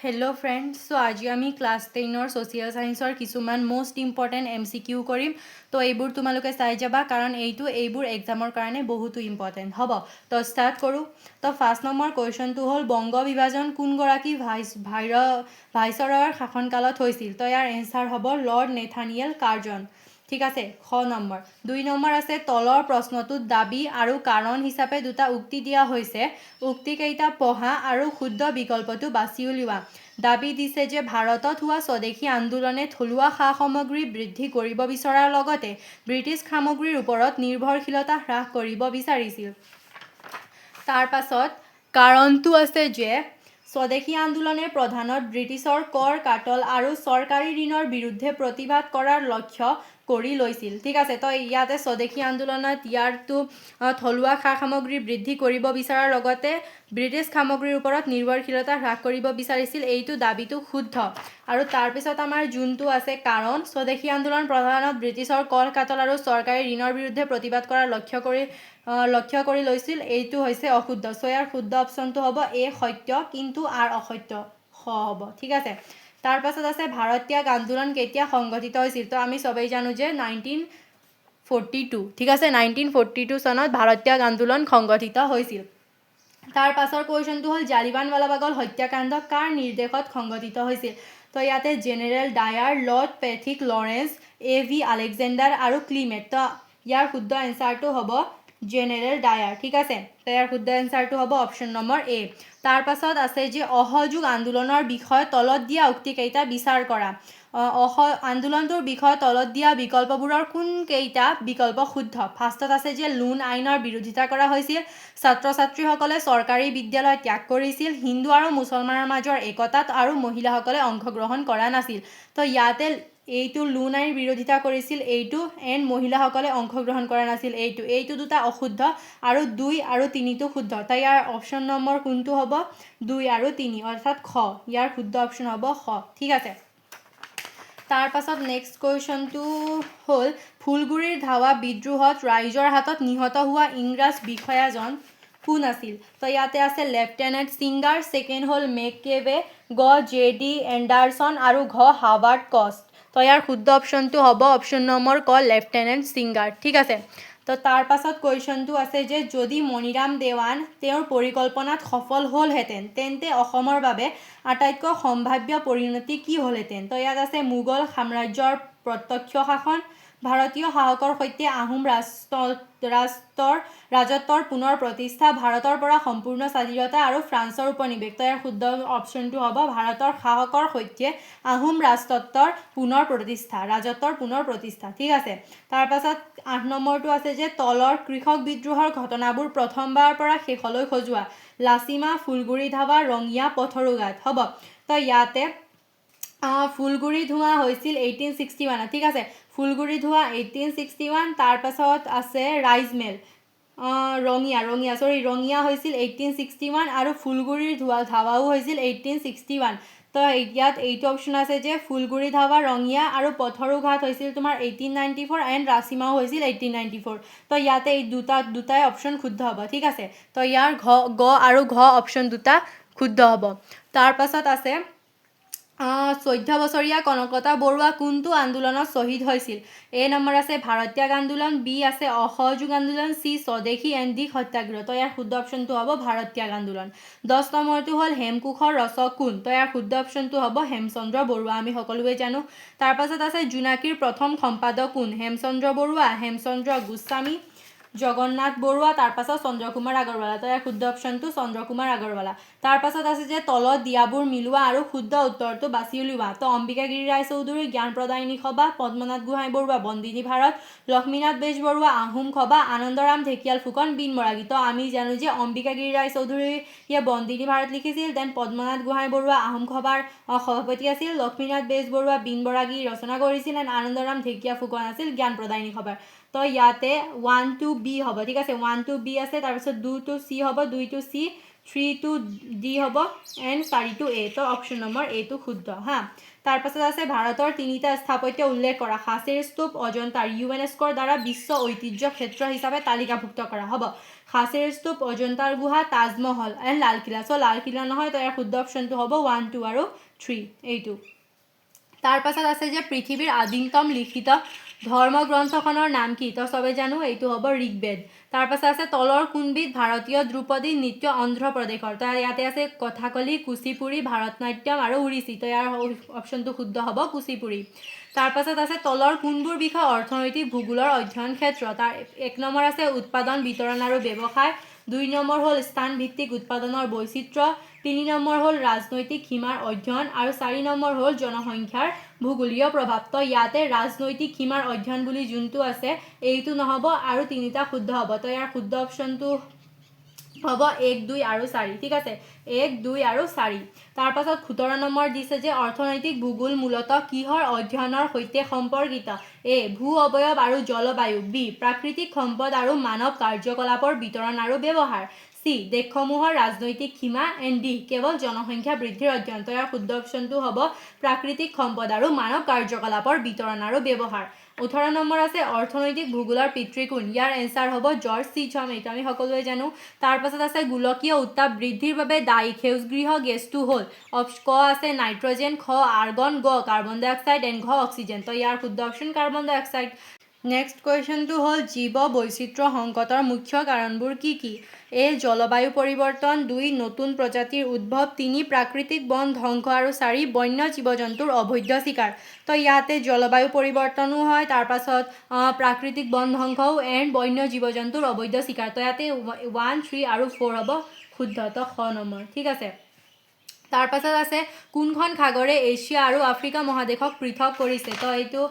Hello' friends, চ' আজি আমি class 10ৰ social ছায়েন্সৰ কিছুমান মষ্ট ইম্পৰ্টেণ্ট MCQ কৰিম। তো এইবোৰ তোমালোকে চাই যাবা, কাৰণ এইবোৰ এক্সামৰ কাৰণে বহুতো ইম্পৰ্টেণ্ট হ'ব। তো ষ্টাৰ্ট কৰোঁ। তো ফাৰ্ষ্ট নম্বৰ কুৱেশ্যনটো হ'ল বংগ বিভাজন কোনগৰাকী ভাইচৰয়ৰ শাসনকালত হৈছিল? তো ইয়াৰ এনচাৰ হ'ব লৰ্ড নেথানিয়েল কাৰ্জন। ঠিক আছে, খ নম্বৰ। 2 নম্বৰ আছে তলৰ প্ৰশ্নটোত দাবী আৰু কাৰণ হিচাপে দুটা উক্তি দিয়া হৈছে। উক্তিকেইটা পঢ়া আৰু শুদ্ধ বিকল্পটো বাছি উলিওৱা। দাবী দিছে যে ভাৰতত হোৱা স্বদেশী আন্দোলনে থলুৱা সা সামগ্ৰী বৃদ্ধি কৰিব বিচৰাৰ লগতে ব্ৰিটিছ সামগ্ৰীৰ ওপৰত নিৰ্ভৰশীলতা হ্ৰাস কৰিব বিচাৰিছিল। তাৰ পাছত কাৰণটো আছে যে স্বদেশী আন্দোলনে প্ৰধানত ব্ৰিটিছৰ কৰ কাটল আৰু চৰকাৰী ঋণৰ বিৰুদ্ধে প্ৰতিবাদ কৰাৰ লক্ষ্য কৰি লৈছিল। ঠিক আছে, তো ইয়াতে স্বদেশী আন্দোলনত ইয়াৰটো থলুৱা সা সামগ্ৰী বৃদ্ধি কৰিব বিচৰাৰ লগতে ব্ৰিটিছ সামগ্ৰীৰ ওপৰত নিৰ্ভৰশীলতা হ্ৰাস কৰিব বিচাৰিছিল। এইটো দাবীটো শুদ্ধ। আৰু তাৰপিছত আমাৰ যোনটো আছে কাৰণ, স্বদেশী আন্দোলন প্ৰধানত ব্ৰিটিছৰ কৰ কাটল আৰু চৰকাৰী ঋণৰ বিৰুদ্ধে প্ৰতিবাদ কৰাৰ লক্ষ্য কৰি লৈছিল, এইটো হৈছে অশুদ্ধ। চ' ইয়াৰ শুদ্ধ অপশ্যনটো হ'ব এ সত্য, কিন্তু আৰ অসত্য, খ হ'ব। ঠিক আছে, তাৰপাছত আছে ভাৰত ত্যাগ আন্দোলন কেতিয়া সংগঠিত হৈছিল? তো আমি চবেই জানো যে 1942। ঠিক আছে, 1942 চনত ভাৰত ত্যাগ আন্দোলন সংগঠিত হৈছিল। তাৰ পাছৰ কুৱেশ্যনটো হ'ল জালিয়ানৱালাবাগৰ হত্যাকাণ্ড কাৰ নিৰ্দেশত সংগঠিত হৈছিল? তো ইয়াতে general Dyer, lord Pethick Lawrence, A.V. Alexander আৰু ক্লিমেট। তো ইয়াৰ শুদ্ধ এনচাৰটো হ'ব জেনেৰেল ডায়াৰ। ঠিক আছে, তো ইয়াৰ শুদ্ধ এনচাৰটো হ'ব অপশ্যন নম্বৰ এ। তাৰ পাছত আছে যে অসহযোগ আন্দোলনৰ বিষয়ে তলত দিয়া উক্তিকেইটা বিচাৰ কৰা। আন্দোলনটোৰ বিষয়ে তলত দিয়া বিকল্পবোৰৰ কোনকেইটা বিকল্প শুদ্ধ? ফাৰ্ষ্টত আছে যে লোণ আইনৰ বিৰোধিতা কৰা হৈছিল, ছাত্ৰ ছাত্ৰীসকলে চৰকাৰী বিদ্যালয় ত্যাগ কৰিছিল, হিন্দু আৰু মুছলমানৰ মাজৰ একতাত আৰু মহিলাসকলে অংশগ্ৰহণ কৰা নাছিল। তো ইয়াতে এইটো লোণ আইন বিৰোধিতা কৰিছিল, এইটো এণ্ড মহিলাসকলে অংশগ্ৰহণ কৰা নাছিল, এইটো দুটা অশুদ্ধ, আৰু 2 আৰু 3টো শুদ্ধ। তো ইয়াৰ অপশ্যন নম্বৰ কোনটো হ'ব? 2 আৰু 3, অৰ্থাৎ খ। ইয়াৰ শুদ্ধ অপশ্যন হ'ব খ। ঠিক আছে, তাৰ পাছত নেক্সট কুৱেশ্যনটো হ'ল ফুলগুৰিৰ ধাৱা বিদ্ৰোহত ৰাইজৰ হাতত নিহত হোৱা ইংৰাজ বিষয়াজন কোন আছিল? তো ইয়াতে আছে লেফটেনেণ্ট ছিংগাৰ, ছেকেণ্ড হ'ল মেককেবে, গ J.D. এণ্ডাৰছন আৰু ঘ হাৱাৰ্ড কষ্ট। তো ইয়াৰ শুদ্ধ অপশ্যনটো হ'ব অপশ্যন নম্বৰ ক, লেফটেনেণ্ট ছিংগাৰ। ঠিক আছে, তো তাৰ পাছত কুৱেশ্যনটো আছে যে যদি মণিৰাম দেৱান তেওঁৰ পৰিকল্পনাত সফল হ'লহেঁতেন তেন্তে অসমৰ বাবে আটাইতকৈ সম্ভাৱ্য পৰিণতি কি হ'লহেঁতেন? তো ইয়াত আছে মোগল সাম্ৰাজ্যৰ প্ৰত্যক্ষ শাসন, ভাৰতীয় শাসকৰ সৈতে আহোম ৰাজত্বৰ পুনৰ প্ৰতিষ্ঠা, ভাৰতৰ পৰা সম্পূৰ্ণ স্বাধীনতা আৰু ফ্ৰান্সৰ উপনিৱেশ। তো ইয়াৰ শুদ্ধ অপশ্যনটো হ'ব ভাৰতৰ শাসকৰ সৈতে আহোম ৰাজত্বৰ পুনৰ প্ৰতিষ্ঠা। ঠিক আছে, তাৰ পাছত 8 নম্বৰটো আছে যে তলৰ কৃষক বিদ্ৰোহৰ ঘটনাবোৰ প্ৰথমবাৰৰ পৰা শেষলৈ সজোৱা। লাচিমা, ফুলগুৰি ধাৱা, ৰঙিয়া, পথৰুঘাট হ'ব। তো ইয়াতে ফুলগুৰি ধোঁৱা হৈছিল 1861। ঠিক আছে, ফুলগুৰি ধোঁৱা 1861। তাৰ পাছত আছে ৰাইজমেল, ৰঙিয়া হৈছিল 1861 আৰু ফুলগুৰিৰ ধাৱাও হৈছিল 1861। তো ইয়াত এইটো অপশ্যন আছে যে ফুলগুৰি ধাৱা, ৰঙিয়া আৰু পথৰুঘাট হৈছিল তোমাৰ 1894 এণ্ড ৰাচিমাও হৈছিল 1894। তো ইয়াতে এই দুটাই অপশ্যন শুদ্ধ হ'ব। ঠিক আছে, তো ইয়াৰ গ আৰু ঘ অপশ্যন দুটা শুদ্ধ হ'ব। তাৰ পাছত আছে 14 বছৰীয়া কনকলতা বৰুৱা কোনটো আন্দোলনত শ্বহীদ হৈছিল? এ নম্বৰ আছে ভাৰত ত্যাগ আন্দোলন, বি আছে অসহযোগ আন্দোলন, চি স্বদেশী এণ্ড ডি সত্যাগ্ৰহ। তো ইয়াৰ শুদ্ধ অপশ্যনটো হ'ব ভাৰত ত্যাগ আন্দোলন। 10 নম্বৰটো হ'ল হেমকোষৰ ৰচক কোন? তো ইয়াৰ শুদ্ধ অপশ্যনটো হ'ব হেমচন্দ্ৰ বৰুৱা, আমি সকলোৱে জানো। তাৰ পাছত আছে জোনাকীৰ প্ৰথম সম্পাদক কোন? হেমচন্দ্ৰ বৰুৱা, হেমচন্দ্ৰ গোস্বামী, জগন্নাথ বৰুৱা, তাৰ পাছত চন্দ্ৰকুমাৰ আগৰৱালা। তো ইয়াৰ শুদ্ধ অপশ্যনটো চন্দ্ৰকুমাৰ আগৰৱালা। তাৰ পাছত আছে যে তলত দিয়াবোৰ মিলোৱা আৰু শুদ্ধ উত্তৰটো বাছি উলিওৱা। তো অম্বিকাগিৰি ৰায়চৌধুৰী জ্ঞান প্ৰদায়িনী সভা, পদ্মনাথ গোহাঁই বৰুৱা বন্দিনী ভাৰত, লক্ষ্মীনাথ বেজবৰুৱা আহোম সভা, আনন্দৰাম ঢেকিয়াল ফুকন বিনবৰাগী। তো আমি জানো যে অম্বিকাগিৰি ৰায়চৌধুৰীয়ে বন্দিনী ভাৰত লিখিছিল, দেন পদ্মনাথ গোহাঁই বৰুৱা আহোম সভাৰ সভাপতি আছিল, লক্ষ্মীনাথ বেজবৰুৱা বিনবৰাগী ৰচনা কৰিছিল, এণ্ড আনন্দৰাম ঢেকিয়া ফুকন আছিল জ্ঞান প্ৰদায়িনী সভাৰ। তো ইয়াতে 1 to B হ'ব। ঠিক আছে, 1 to B আছে, তাৰপিছত 2 to C হ'ব, 2 to C, 3 to D হ'ব, এণ্ড 4 to A। তো অপশ্যন নম্বৰ এইটো শুদ্ধ। তাৰ পাছত আছে ভাৰতৰ 3টা স্থাপত্য উল্লেখ কৰা। সাঁচিৰ স্তূপ, অজন্তাৰ ইউনেস্কোৰ দ্বাৰা বিশ্ব ঐতিহ্য ক্ষেত্ৰ হিচাপে তালিকাভুক্ত কৰা হ'ব। খাচীৰ স্তূপ, অজন্তাৰ গুহা, তাজমহল এণ্ড লালকিল্লা। চ' লালকিল্লা নহয়, তো ইয়াৰ শুদ্ধ অপশ্যনটো হ'ব 1, 2 আৰু 3 এইটো। তাৰ পাছত আছে যে পৃথিৱীৰ আদিমতম লিখিত ধৰ্মগ্ৰন্থখনৰ নাম কি? তো চবে জানো এইটো হ'ব ঋগ্বেদ। তাৰ পাছত আছে তলৰ কোনবিধ ভাৰতীয় ধ্ৰুপদী নৃত্য অন্ধ্ৰপ্ৰদেশৰ? তো ইয়াতে আছে কথাকলি, কুচিপুড়ি, ভাৰতনাট্যম আৰু উৰিষ্যি। তো ইয়াৰ অপশ্যনটো শুদ্ধ হ'ব কুচিপুড়ি। তাৰ পাছত আছে তলৰ কোনবোৰ বিষয় অৰ্থনৈতিক ভূগোলৰ অধ্যয়ন ক্ষেত্ৰ? তাৰ 1 নম্বৰ আছে উৎপাদন, বিতৰণ আৰু ব্যৱসায়, 2 নম্বৰ হ'ল স্থান ভিত্তিক উৎপাদনৰ বৈচিত্ৰ্য, 3 নম্বৰ হ'ল ৰাজনৈতিক সীমাৰ অধ্যয়ন আৰু 4 নম্বৰ হ'ল জনসংখ্যাৰ ভূগোলীয় প্ৰভাৱ। তো ইয়াতে ৰাজনৈতিক সীমাৰ অধ্যয়ন বুলি যোনটো আছে এইটো নহ'ব আৰু 3টা শুদ্ধ হ'ব। তো ইয়াৰ শুদ্ধ অপশ্যনটো হ'ব 1, 2 আৰু 4। ঠিক আছে, 1, 2 আৰু 4। তাৰ পাছত 17 নম্বৰ দিছে যে অৰ্থনৈতিক ভূগোল মূলতঃ কিহৰ অধ্যয়নৰ সৈতে সম্পৰ্কিত? এ ভূ অৱয়ব আৰু জলবায়ু, বি প্ৰাকৃতিক সম্পদ আৰু মানৱ কাৰ্যকলাপৰ বিতৰণ আৰু ব্যৱহাৰ, চি দেশসমূহৰ ৰাজনৈতিক সীমা এণ্ড ডি কেৱল জনসংখ্যা বৃদ্ধিৰ অধ্যয়ন। তো ইয়াৰ শুদ্ধ অপশ্যনটো হ'ব প্ৰাকৃতিক সম্পদ আৰু মানৱ কাৰ্যকলাপৰ বিতৰণ আৰু ব্যৱহাৰ। 18 নম্বৰ আছে অৰ্থনৈতিক ভূগোলৰ পিতৃ কোন? ইয়াৰ এনচাৰ হ'ব জৰ্জ চিচম, এইটো আমি সকলোৱে জানো। তাৰ পাছত আছে গোলকীয় উত্তাপ বৃদ্ধিৰ বাবে দায়ী সেউজগৃহ গেছটো হ'ল ক আছে নাইট্ৰজেন, খ আৰ্গন, গ কাৰ্বন ডাই অক্সাইড এণ্ড ঘ অক্সিজেন। তো ইয়াৰ শুদ্ধ অপশ্যন কাৰ্বন ডাই অক্সাইড। নেক্সট কুৱেশ্যনটো হ'ল জীৱ বৈচিত্ৰ্য সংকটৰ মুখ্য কাৰণবোৰ কি কি? এ জলবায়ু পৰিৱৰ্তন, 2 নতুন প্ৰজাতিৰ উদ্ভৱ, 3 প্ৰাকৃতিক বন ধ্বংস আৰু 4 বন্য জীৱ জন্তুৰ অবৈধ চিকাৰ। তো ইয়াতে জলবায়ু পৰিৱৰ্তনো হয়, তাৰ পাছত প্ৰাকৃতিক বন ধ্বংসও এণ্ড বন্য জীৱ জন্তুৰ অবৈধ চিকাৰ। তো ইয়াতে 1, 3 আৰু 4 হ'ব শুদ্ধ, তো খ নম্বৰ। ঠিক আছে, তাৰ পাছত আছে কোনখন সাগৰে এছিয়া আৰু আফ্ৰিকা মহাদেশক পৃথক কৰিছে? তো এইটো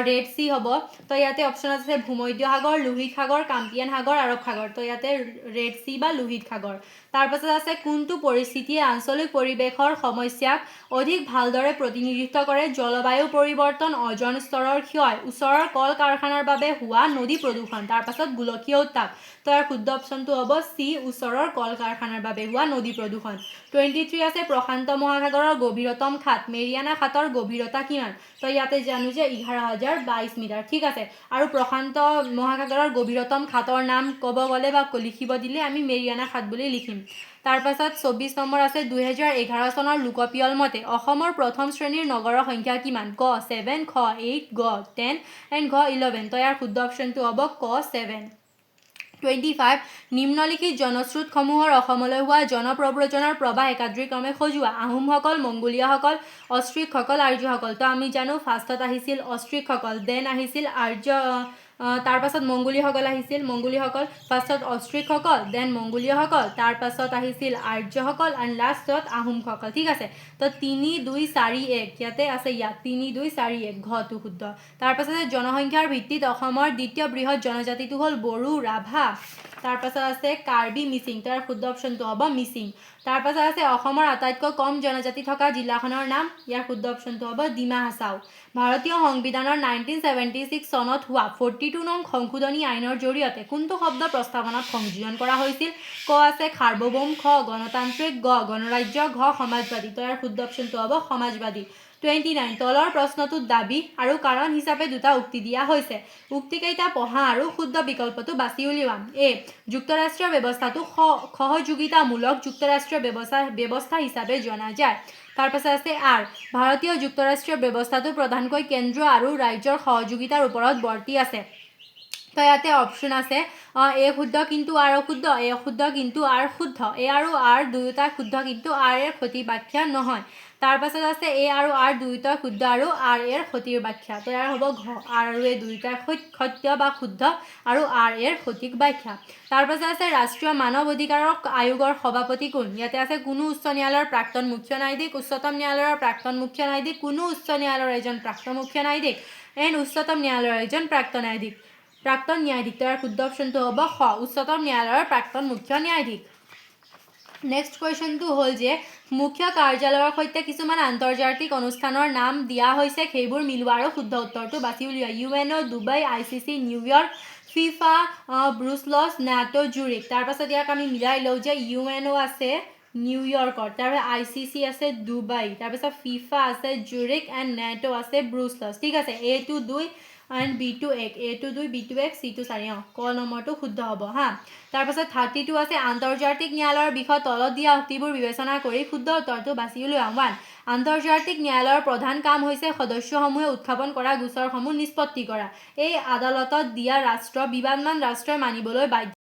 ৰেড চি হ'ব। তো ইয়াতে অপশ্যন আছে ভূমধ্য সাগৰ, লোহিত সাগৰ, কাস্পিয়ান সাগৰ, আৰৱ সাগৰ। তো ইয়াতে ৰেড চি বা লোহিত সাগৰ। তাৰ পাছত আছে কোনটো পৰিস্থিতিয়ে আঞ্চলিক পৰিৱেশৰ সমস্যাক অধিক ভালদৰে প্ৰতিনিধিত্ব কৰে? জলবায়ু পৰিৱৰ্তন, অজন স্তৰৰ ক্ষয়, ওচৰৰ কল কাৰখানাৰ বাবে হোৱা নদী প্ৰদূষণ। তাৰ পাছত গোলকীয় উত্তাপ। তো ইয়াৰ শুদ্ধ অপশ্যনটো হ'ব চি ওচৰৰ কল কাৰখানাৰ বাবে হোৱা নদী প্ৰদূষণ। 23 আছে প্ৰশান্ত মহাসাগৰৰ গভীৰতম খাত, মেৰিয়ানা খাতৰ গভীৰতা কিমান? তো ইয়াতে জানো যে 11,022 মিটাৰ। ঠিক আছে, আৰু প্ৰশান্ত মহাসাগৰৰ গভীৰতম খাতৰ নাম ক'ব গ'লে বা লিখিব দিলে আমি মেৰিয়ানা খাত বুলি লিখিম। তাৰ পাছত 24 নম্বৰ আছে 2011 চনৰ লোকপিয়ল মতে অসমৰ প্ৰথম শ্ৰেণীৰ নগৰৰ সংখ্যা কিমান? ক 7, খ 8, গ 10 এণ্ড ঘ 11। তো ইয়াৰ শুদ্ধ অপশ্যনটো হ'ব ক 7। 25 নিম্নলিখিত জনশ্ৰুতসমূহৰ অসমলৈ হোৱা জনপ্ৰব্ৰজনৰ প্ৰৱাহ একাদ্ৰীক্ৰমে সজোৱা। আহোমসকল, মংগোলীয়সকল, অষ্ট্ৰিকসকল, আৰ্যসকল। তো আমি জানো ফাৰ্ষ্টত আহিছিল অষ্ট্ৰিকসকল, দেন আহিছিল আৰ্য, তাৰ পাছত মংগোলীয়সকল আহিছিল। মংগোলীয়সকল ফাৰ্ষ্টত অষ্ট্ৰিকসকল, দেন মংগোলীয়সকল, তাৰ পাছত আহিছিল আৰ্যসকল এণ্ড লাষ্টত আহোমসকল। ঠিক আছে, তো 3, 2, 4, 1 ইয়াতে আছে, ইয়াত 3, 2, 4, 1 ঘটো শুদ্ধ। তাৰ পাছতে জনসংখ্যাৰ ভিত্তিত অসমৰ দ্বিতীয় বৃহৎ জনজাতিটো হ'ল বড়ো, ৰাভা। তাৰ পাছত আছে কাৰ্বি, মিচিং। তাৰ শুদ্ধ অপশ্যনটো হ'ব মিচিং। তাৰ পাছত আছে অসমৰ আটাইতকৈ কম জনজাতি থকা জিলাখনৰ নাম, ইয়াৰ শুদ্ধ অপশ্যনটো হ'ব ডিমা হাছাও। ভাৰতীয় সংবিধানৰ 1976 চনত হোৱা 42 নং সংশোধনী আইনৰ জৰিয়তে কোনটো শব্দ প্ৰস্তাৱনাত সংযোজন কৰা হৈছিল? ক আছে সাৰ্বভৌম, খ গণতান্ত্ৰিক, গ গণৰাজ্য, ঘ সমাজবাদী। তো ইয়াৰ শুদ্ধ অপশ্যনটো হ'ব সমাজবাদী। 29 তলৰ প্ৰশ্নটোত দাবী আৰু কাৰণ হিচাপে 2টা উক্তি দিয়া হৈছে। উক্তিকেইটা পঢ়া আৰু শুদ্ধ বিকল্পটো বাছি উলিওৱা। এ যুক্তৰাষ্ট্ৰীয় ব্যৱস্থাটো সহযোগিতামূলক যুক্তৰাষ্ট্ৰীয় ব্যৱস্থা হিচাপে জনা যায়। তাৰ পাছত আছে আৰ ভাৰতীয় যুক্তৰাষ্ট্ৰীয় ব্যৱস্থাটো প্ৰধানকৈ কেন্দ্ৰ আৰু ৰাজ্যৰ সহযোগিতাৰ ওপৰত বৰ্তি আছে। তো ইয়াতে অপশ্যন আছে এ শুদ্ধ কিন্তু আৰ অশুদ্ধ, এ শুদ্ধ কিন্তু আৰ শুদ্ধ, এ আৰু আৰ দুয়োটা শুদ্ধ কিন্তু আৰ এৰ সঠিক ব্যাখ্যা নহয়। তাৰ পাছত আছে এ আৰু আৰ দুয়োটা শুদ্ধ আৰু আৰ এৰ সঠিক ব্যাখ্যা। তো ইয়াৰ হ'ব ঘ আৰ আৰু এ দুয়োটা সত্য বা শুদ্ধ আৰু আৰ এৰ সঠিক ব্যাখ্যা। তাৰ পাছত আছে ৰাষ্ট্ৰীয় মানৱ অধিকাৰ আয়োগৰ সভাপতি কোন? ইয়াতে আছে কোনো উচ্চ ন্যায়ালয়ৰ প্ৰাক্তন মুখ্য ন্যায়াধীশ, উচ্চতম ন্যায়ালয়ৰ প্ৰাক্তন মুখ্য ন্যায়াধীশ, কোনো উচ্চ ন্যায়ালয়ৰ এজন প্ৰাক্তন মুখ্য ন্যায়াধীশ এণ্ড উচ্চতম ন্যায়ালয়ৰ এজন প্ৰাক্তন ন্যায়াধীশ। প্ৰাক্তন ন্যায়াধীশ। তাৰ শুদ্ধ অপশ্যনটো হ'ব খ উচ্চতম ন্যায়ালয়ৰ প্ৰাক্তন মুখ্য ন্যায়াধীশ। নেক্সট কুৱেশ্যনটো হ'ল যে মুখ্য কাৰ্যালয়ৰ সৈতে কিছুমান আন্তৰ্জাতিক অনুষ্ঠানৰ নাম দিয়া হৈছে, সেইবোৰ মিলোৱা আৰু শুদ্ধ উত্তৰটো বাছি উলিওৱা। UNO, Dubai, ICC, New York, FIFA, Brussels, NATO, Zurich. তাৰ পাছত ইয়াক আমি মিলাই লওঁ যে UNO আছে নিউয়ৰ্কত, তাৰপিছত ICC আছে ডুবাই, তাৰপিছত ফিফা আছে জুৰিক এণ্ড নেটো আছে ব্ৰুচেলছ। ঠিক আছে, A টো 2 and B2 1, A2 2, B2 1, C2 4 ক নম্বৰটো শুদ্ধ হ'ব হা তাৰপাছত 32 আছে আন্তৰ্জাতিক ন্যায়ালয়ৰ বিষয়ে তলত দিয়া উক্তিবোৰ বিবেচনা কৰি শুদ্ধ উত্তৰটো বাছি উলিওৱা 1 আন্তৰ্জাতিক ন্যায়ালয়ৰ প্ৰধান কাম হৈছে সদস্যসমূহে উত্থাপন কৰা গোচৰসমূহ নিষ্পত্তি কৰা এই আদালতত দিয়া ৰাষ্ট্ৰ বিবাদমান ৰাষ্ট্ৰই মানিবলৈ বাধ্য